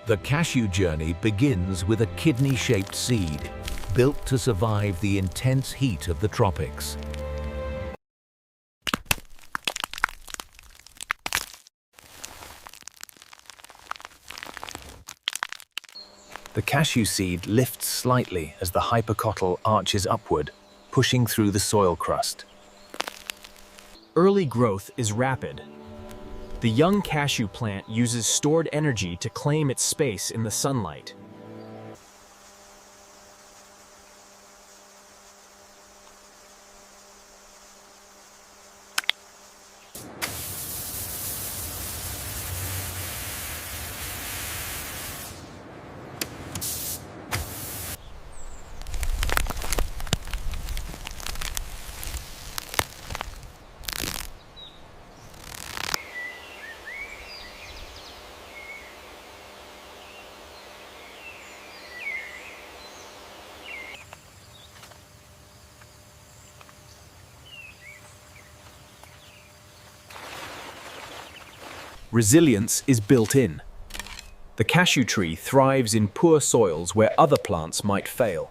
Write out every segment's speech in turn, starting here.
The cashew journey begins with a kidney-shaped seed, built to survive the intense heat of the tropics. The cashew seed lifts slightly as the hypocotyl arches upward, pushing through the soil crust. Early growth is rapid. The young cashew plant uses stored energy to claim its space in the sunlight. Resilience is built in. The cashew tree thrives in poor soils where other plants might fail.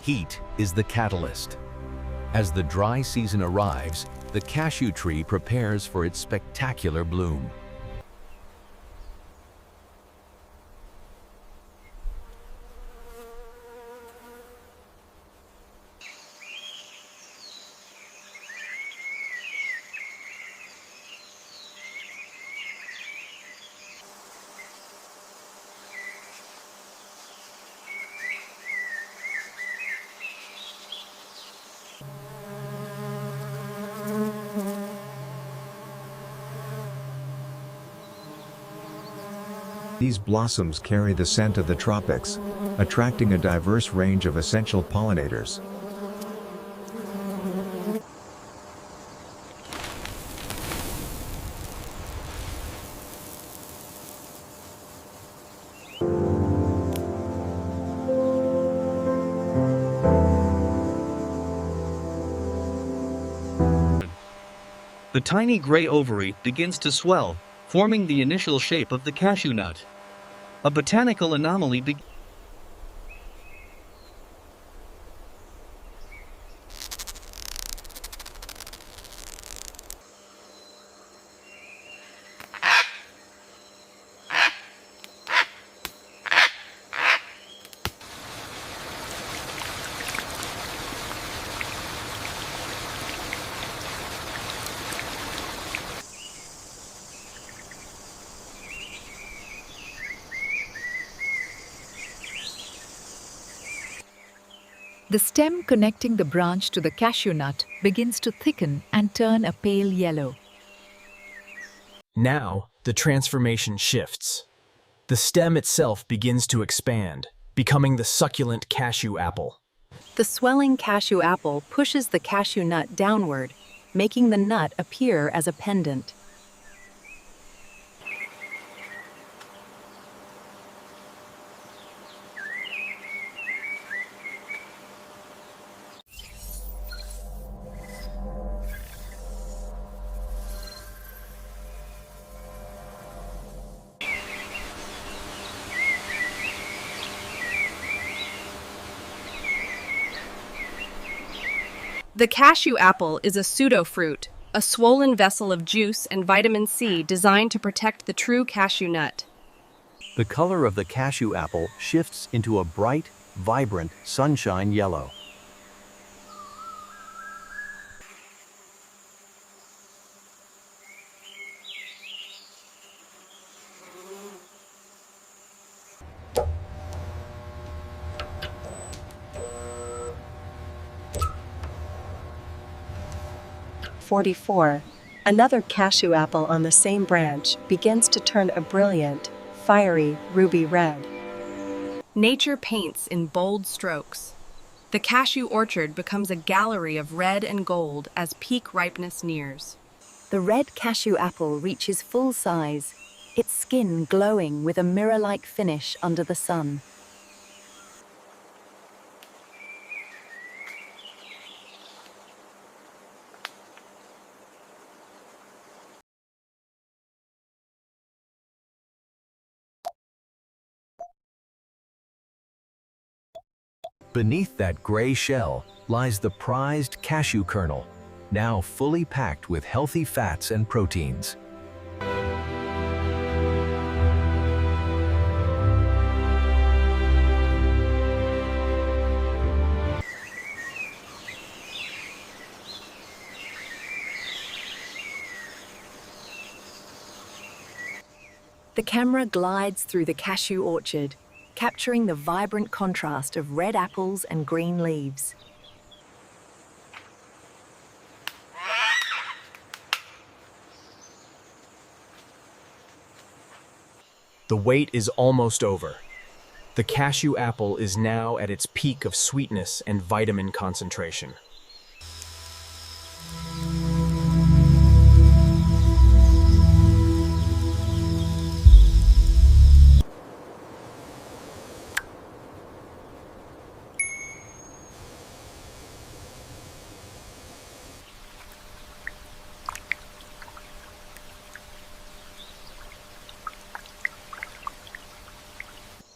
Heat is the catalyst. As the dry season arrives, the cashew tree prepares for its spectacular bloom. These blossoms carry the scent of the tropics, attracting a diverse range of essential pollinators. The tiny gray ovary begins to swell, forming the initial shape of the cashew nut. A botanical anomaly begins. The stem connecting the branch to the cashew nut begins to thicken and turn a pale yellow. Now, the transformation shifts. The stem itself begins to expand, becoming the succulent cashew apple. The swelling cashew apple pushes the cashew nut downward, making the nut appear as a pendant. The cashew apple is a pseudo-fruit, a swollen vessel of juice and vitamin C designed to protect the true cashew nut. The color of the cashew apple shifts into a bright, vibrant sunshine yellow. 44, another cashew apple on the same branch begins to turn a brilliant, fiery ruby red. Nature paints in bold strokes. The cashew orchard becomes a gallery of red and gold as peak ripeness nears. The red cashew apple reaches full size, its skin glowing with a mirror-like finish under the sun. Beneath that gray shell lies the prized cashew kernel, now fully packed with healthy fats and proteins. The camera glides through the cashew orchard, capturing the vibrant contrast of red apples and green leaves. The wait is almost over. The cashew apple is now at its peak of sweetness and vitamin concentration.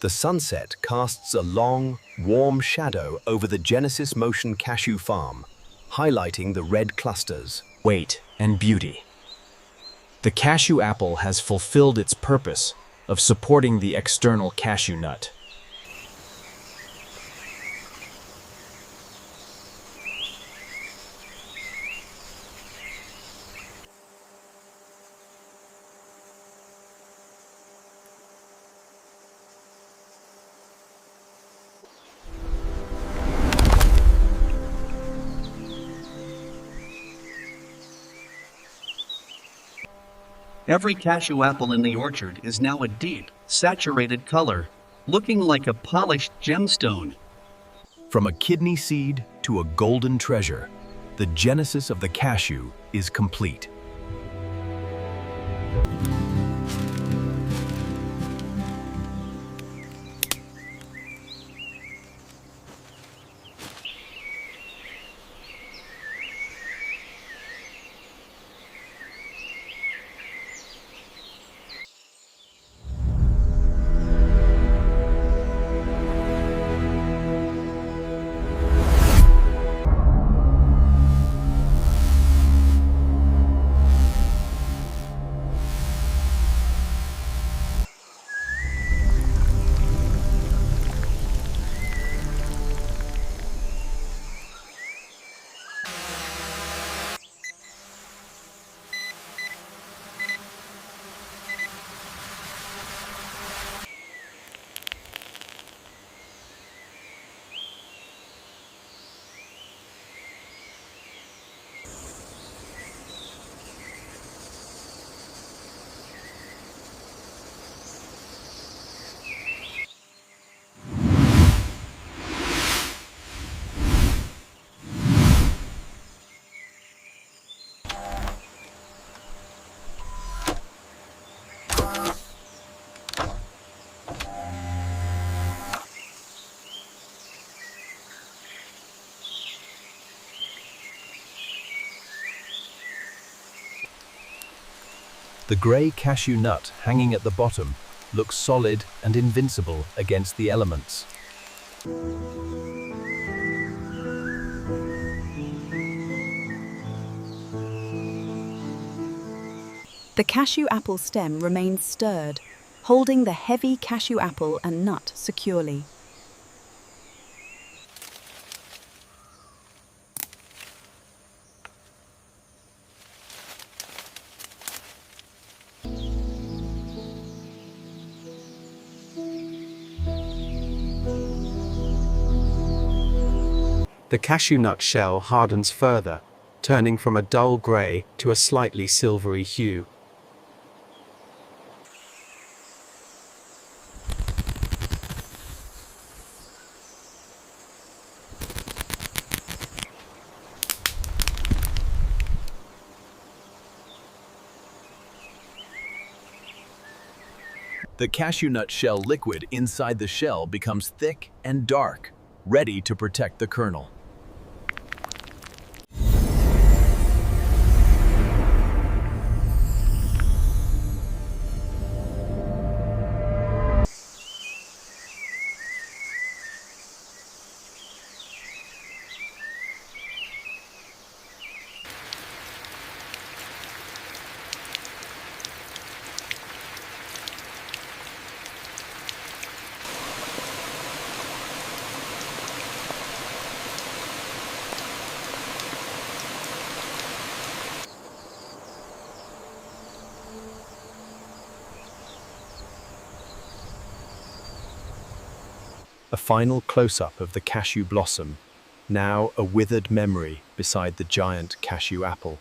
The sunset casts a long, warm shadow over the Genesis Motion cashew farm, highlighting the red clusters. Weight and beauty. The cashew apple has fulfilled its purpose of supporting the external cashew nut. Every cashew apple in the orchard is now a deep, saturated color, looking like a polished gemstone. From a kidney seed to a golden treasure, the genesis of the cashew is complete. The gray cashew nut hanging at the bottom looks solid and invincible against the elements. The cashew apple stem remains stirred, holding the heavy cashew apple and nut securely. The cashew nut shell hardens further, turning from a dull grey to a slightly silvery hue. The cashew nut shell liquid inside the shell becomes thick and dark, ready to protect the kernel. A final close-up of the cashew blossom, now a withered memory beside the giant cashew apple.